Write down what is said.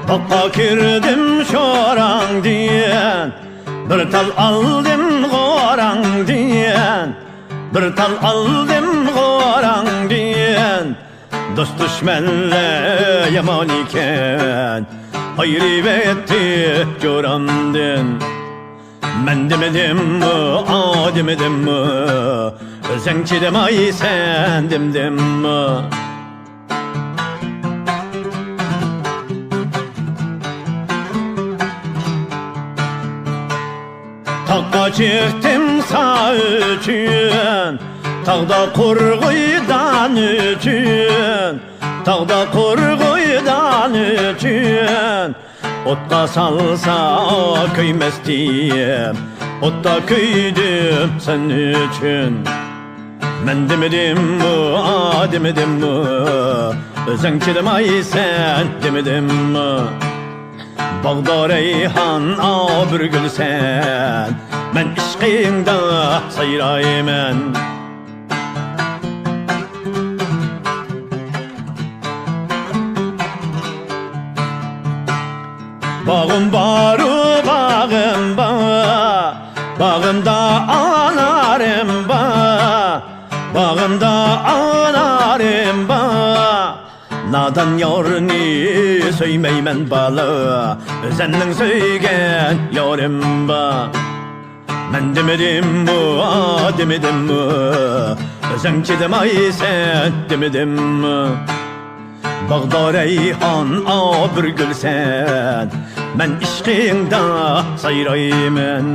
Toppa kirdim şoran diyen, bir tal aldım goran diyen, bir tal aldım goran diyen. Dost düşmenle yaman iken, ayrı etti görandan. Men demedim mi, a demedim mi, sen çidemay sen demdim mi? Taqqa çıktım sağ üçün, tağda kurguydan üçün, tağda kurguydan üçün. Otta salsa köymestiyim, otta köydüm sen üçün. Men demedim mi, a demedim mi, sen çidemay sen demedim mi? Bağda reyhan a bir gül sen, men işkingda sayraymen. Bağım var, bağım var, bağımda anarım var, bağımda anarım var. Nadan yarını söymeymen bala, senin söygen yarım var. Men demedim mi, a demedim mi, sen çidemay sen demedim mi? Bağda reyhan a bir gül sen, men işkingda sayraymen.